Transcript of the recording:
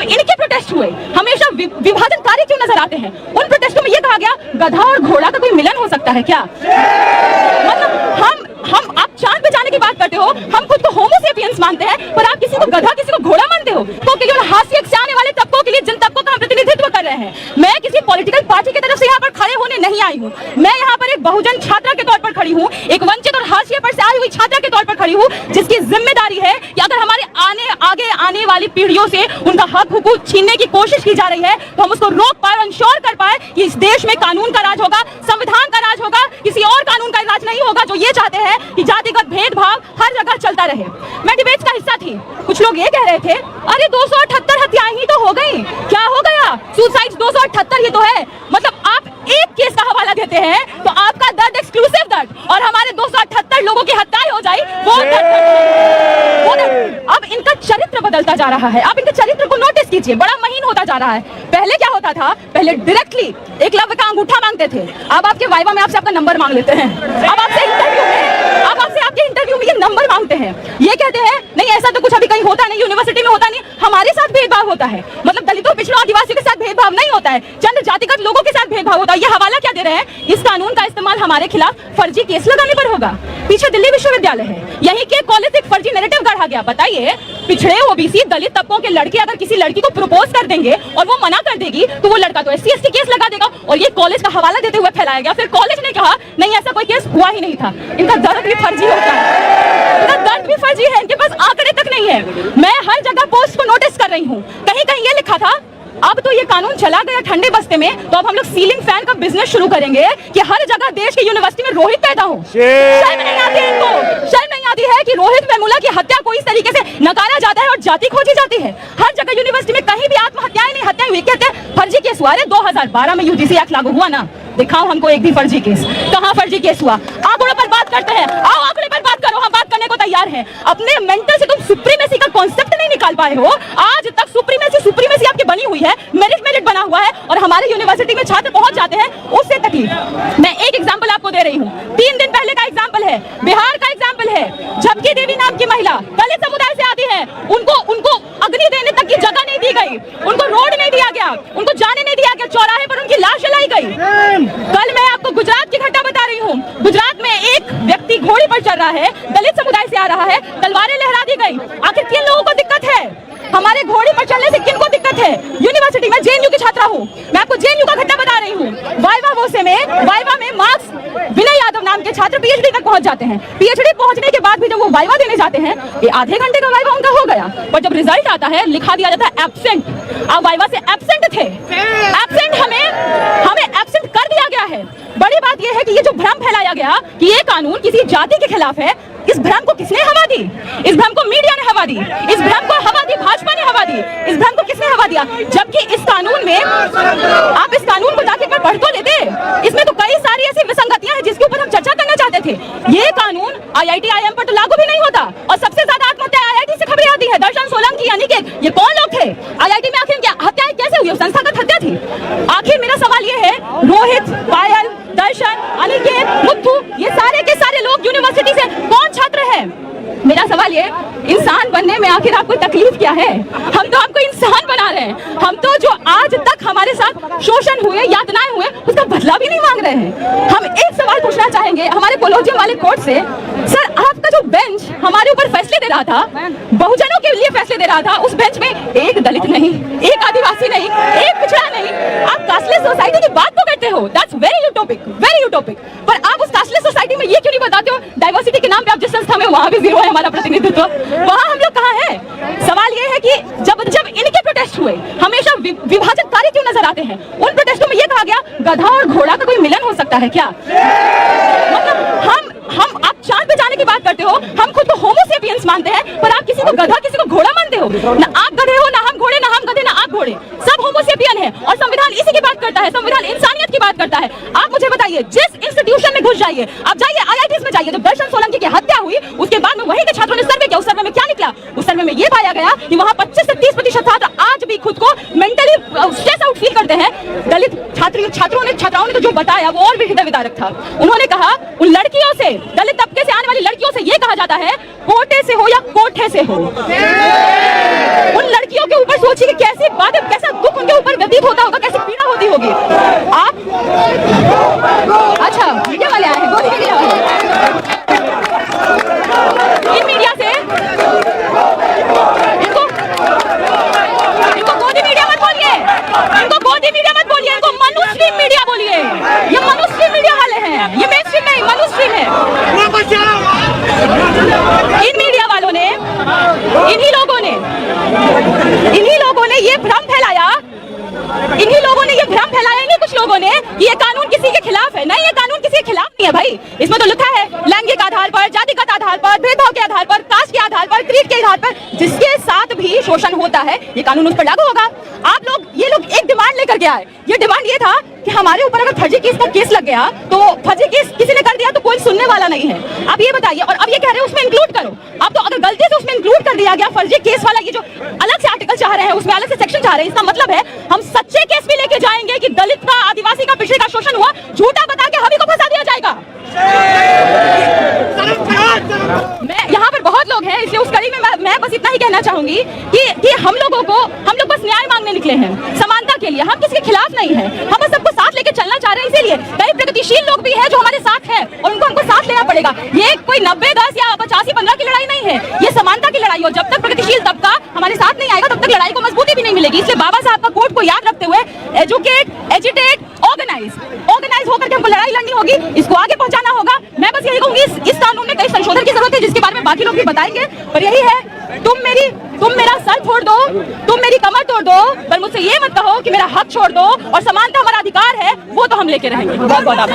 इनके प्रोटेस्ट हुए हमेशा विभाजनकारी क्यों नजर आते हैं? उन प्रोटेस्टों में ये कहा गया गधा और घोड़ा का कोई मिलन हो सकता है क्या? मतलब हम आप चांद पे जाने की बात करते हो, हम खुद को होमो सेपियंस मानते हैं, पर आप किसी को गधा किसी को घोड़ा मानते हो। तो केवल हास्य से आने वाले तबकों के लिए, जिन तबकों का हम प्रतिनिधित्व कर रहे हैं। मैं किसी पॉलिटिकल पार्टी की तरफ से यहाँ पर खड़े होने नहीं आई हूँ। मैं यहाँ पर एक बहुजन छात्रा के तौर पर खड़ी हूँ, एक वंचित और हाशिए पर से आई हुई छात्रा के तौर पर खड़ी हूँ, जिसकी जिम्मेदारी है कि अगर हमारे आगे आने वाली पीढ़ियों से उनका हक हुकूक छीनने की कोशिश की जा रही है, तो हम उसको रोक पाए, इंश्योर कर पाए कि इस देश में कानून का राज होगा, संविधान का राज होगा, किसी और कानून का राज नहीं होगा जो ये चाहते हैं कि जातिगत भेदभाव हर जगह चलता रहे। मैं डिबेट्स का हिस्सा थी। कुछ लोग ये कह रहे थे, अरे 278 हत्याएं ही तो हो गई, क्या हो गया? सुसाइड 278 ही तो है। मतलब आप एक केस का हवाला देते हैं तो आपका दर्द एक्सक्लूसिव दर्द, और हमारे 278 लोगों की हत्याएं हो जाए वो दर्द। अब इनका चरित्र बदलता जा रहा है। आप इनके चरित्र को नोटिस कीजिए, बड़ा महीन होता जा रहा है। पहले क्या होता था? पहले डायरेक्टली एकलव्य का अंगूठा मांगते थे, अब आपके वाइवा में आपसे आपका नंबर मांग लेते हैं। अब आपसे आपके इंटरव्यू में ये नंबर मांगते हैं। ये कहते हैं नहीं ऐसा तो कुछ अभी कहीं होता नहीं, यूनिवर्सिटी में होता नहीं, हमारे साथ भेदभाव होता है। मतलब दलितों, पिछड़ों, आदिवासियों के साथ भेदभाव नहीं होता है, चंद जातिगत लोगों के साथ भेदभाव होता है। ये हवाला क्या दे रहे हैं? इस कानून का इस्तेमाल हमारे खिलाफ फर्जी केस लगाने पर होगा। पीछे दिल्ली विश्वविद्यालय है, यहीं के कॉलेज से एक फर्जी नैरेटिव गढ़ा गया। बताइए, पिछड़े, ओबीसी, दलित तबकों के लड़के अगर किसी लड़की को प्रपोज कर देंगे और वो मना कर देगी तो वो लड़का तो SC ST केस लगा देगा, और ये कॉलेज का हवाला देते हुए फैलाया गया। फिर कॉलेज ने कहा नहीं ऐसा कोई केस हुआ ही नहीं था। इनका दर्द भी फर्जी होता है, इनका दर्द भी फर्जी है, इनके पास आंकड़े तक नहीं है। मैं हर जगह पोस्ट को नोटिस कर रही हूँ, कहीं कहीं ये लिखा था अब तो ये कानून चला गया ठंडे बस्ते में, तो अब हम लोग सीलिंग फैन का बिजनेस शुरू करेंगे कि हर जगह देश की यूनिवर्सिटी में रोहित पैदा हो। शर्म नहीं आती है इनको? शर्म नहीं आती है कि रोहित वेमुला की हत्या को इस तरीके से नकारा जाता है और जाति खोजी जाती है? हर जगह यूनिवर्सिटी में कहीं भी आत्महत्याएं नहीं, हत्याएं हुई, कहते हैं फर्जी केस हुआ। अरे 2012 में UGC एक्ट लागू हुआ ना, दिखाओ हमको एक भी फर्जी केस। कहाँ फर्जी केस हुआ? आंकड़ों पर बात करते हैं, आओ आंकड़े पर बात करो, हम बात करने को तैयार हैं। अपने मेंटल से तुम सुप्रीमेसी का कॉन्सेप्ट नहीं निकाल पाए हो। आज तक सुप्रीमेसी आपकी बनी हुई है, मेरिट बना हुआ है, और हमारे यूनिवर्सिटी में छात्र पहुंच जाते हैं, उससे तकलीफ। मैं एक एग्जांपल आपको दे रही हूँ, 3 दिन पहले का एग्जांपल है, बिहार का एग्जांपल है। झपकी देवी नाम की महिला दलित समुदाय से आती है, उनको अग्नि देने तक की जगह नहीं दी गई, उनको रोड नहीं दिया गया, उनको जाने नहीं दिया गया, चौराहे पर उनकी लाश जलाई गई। कल मैं आपको गुजरात की घटना बता रही हूँ। गुजरात में एक व्यक्ति घोड़ी पर चढ़ रहा है, दलित समुदाय से आ रहा है, तलवारें लहरा दी गई। आखिर किन लोगों को दिक्कत है? हमारे घोड़ी पर चलने से किनको दिक्कत है? यूनिवर्सिटी में JNU की छात्रा हूँ, मैं आपको JNU का घटना बता रही हूँ। वाइवा में मार्क्स विनय यादव नाम के छात्र PhD तक पहुंच जाते हैं। PhD पहुंचने के बाद भी जब वो वाइवा देने जाते हैं, ये आधे घंटे का वाइवा उनका हो गया, पर जब रिजल्ट आता है लिखा दिया जाता है एब्सेंट। आप वाइवा से एब्सेंट थे, एब्सेंट हमें एब्सेंट कर दिया गया है। बड़ी बात यह है कि ये जो भ्रम फैलाया गया कि ये कानून किसी जाति के खिलाफ है, इस भ्रम को किसने हवा दी? इस भ्रम को मीडिया ने हवा दी, इस भ्रम को हवा दी भाजपा ने हवा दी। इस भ्रम को किसने हवा दिया? जबकि इस कानून में आप इस कानून को जाके पर पढ़ तो लेते, इसमें तो कई सारी ऐसी विसंगतियां हैं जिसके ऊपर हम चर्चा करना चाहते थे। ये कानून IIT IIM पर तो लागू भी नहीं होता, और सबसे ज्यादा आत्महत्या IIT से खबरें आती है। दर्शन सोलंकी यानी कि ये कौन लोग थे? IIT में आखिर क्या हत्याएं कैसे हुई? संस्थागत हत्या थी। आखिर मेरा सवाल ये है, रोहित, पायल, दर्शन, अनिकेत, मुत्थू, ये सारे के सारे लोग यूनिवर्सिटी से कौन छात्र है? मेरा सवाल ये, इंसान बनने में आखिर आपको तकलीफ क्या है? हम तो आपको इंसान बना रहे हैं। हम तो जो आज तक हमारे साथ शोषण हुए, यातनाएं हुए, उसका बदला भी नहीं मांग रहे हैं। हम एक सवाल पूछना चाहेंगे हमारे कोलोजियम वाले कोर्ट से, सर आपका जो बेंच हमारे ऊपर फैसले दे रहा था, बहुजनों के लिए फैसले दे रहा था, उस बेंच में एक दलित नहीं, एक आदिवासी नहीं, एक पिछड़ा नहीं, आप कास्टलेस सोसाइटी की बात तो करते हो, दैट्स वेरी यूटोपिक। पर आप उस कास्टलेस सोसाइटी में ये क्यों नहीं बताते हो डाइवर्सिटी के नाम पे आप जिस संस्था में, वहां भी जीरो है हमारा प्रतिनिधित्व, वहां हम लोग कहाँ हैं? सवाल ये है कि जब इनके प्रोटेस्ट हुए हमेशा विभाजनकारी क्यों नजर आते हैं? उन प्रोटेस्टों में ये कहा गया गधा और घोड़ा का कोई मिलन हो सकता है क्या? मतलब हम आप चांद पे जाने की बात करते हो, हम खुद को होमो सेपियंस मानते हैं, पर आप किसी को गधा किसी को घोड़ा मानते हो। ना आप गधे हो, ना हम घोड़े, ना हम गधे, ना आप घोड़े, सब होमो सेपियन है। और संविधान इसी की बात करता है, संविधान इंसानियत की बात करता है। आप मुझे बताइए, जिस इंस्टीट्यूशन में घुस जाइए, आप जाइए IITs में जाइए, जब दर्शन सोलंकी की हत्या हुई उसके बाद में वहीं के छात्रों ने सर्वे किया। उस सर्वे में क्या निकला? उस सर्वे में ये पाया गया कि वहां 25 से 30% छात्र आज भी खुद को मेंटली स्ट्रेस आउट फील करते हैं। दलित छात्राओं ने तो जो बताया वो और भी हृदय विदारक था। उन्होंने कहा उन लड़कियों से, दलित तबके से आने वाली लड़कियों से ये कहा जाता है कोटे से हो या कोठे से हो। उन लड़कियों के ऊपर सोचिए कि कैसी इन्हीं लोगों ने ये भ्रम फैलाया, इन्हीं कुछ लोगों ने कि ये कानून किसी के खिलाफ है। नहीं, ये कानून किसी के खिलाफ नहीं है भाई। इसमें तो लिखा है लैंगिक आधार पर, जातिगत आधार पर, भेदभाव के आधार पर, कास्ट के आधार पर, क्रीड के आधार पर जिसके साथ भी शोषण होता है ये कानून उस पर लागू होगा। ये लोग एक डिमांड लेकर के आए। ये डिमांड ये था कि हमारे ऊपर अगर फर्जी केस का केस लग गया तो फर्जी केस किसी ने कर दिया तो कोई सुनने वाला नहीं है। आप ये बताइए, और अब ये कह रहे हैं उसमें इंक्लूड करो। अब तो अगर गलती से उसमें इंक्लूड कर दिया गया फर्जी केस वाला, ये जो अलग से आर्टिकल चाह रहे हैं, उसमें अलग से सेक्शन चाह रहे हैं, इसका मतलब है हम सच्चे केस भी लेके जाएंगे कि दलित का, आदिवासी का, पिछड़े का शोषण हुआ, झूठा बता के हम ही को फंसा दिया जाएगा। यहाँ पर बहुत लोग हैं, इसलिए उस कड़ी में मैं बस इतना ही कहना चाहूंगी कि हम लोग बस न्याय मांगने निकले हैं, समानता के लिए। हम किसी के खिलाफ नहीं है, हम बस सबको साथ लेके चलना चाह रहे हैं। इसीलिए कई प्रगतिशील लोग भी हैं जो हमारे साथ हैं और उनको हमको साथ लेना पड़ेगा। ये कोई 90-10 या 85-15 की लड़ाई नहीं है, ये समानता की लड़ाई है। जब तक प्रगतिशील तबका हमारे साथ नहीं आएगा तब तक लड़ाई को मजबूती भी नहीं मिलेगी। इसलिए बाबा साहब का कोट को याद रखते हुए एजुकेट, एजिटेट, ऑर्गेनाइज होकर के हमको लड़ाई लड़नी होगी, इसको आगे पहुंचाना होगा। मैं बस यही कहूंगी, इस कानून में कई संशोधन की जरूरत है जिसके बारे में बाकी लोग भी बताएंगे, पर यही है, तुम मेरा सर फोड़ दो, तुम मेरी कमर तोड़ दो, पर मुझसे ये मत कहो कि मेरा हक छोड़ दो। और समानता हमारा अधिकार है, वो तो हम लेके रहेंगे। बहुत बहुत आभार।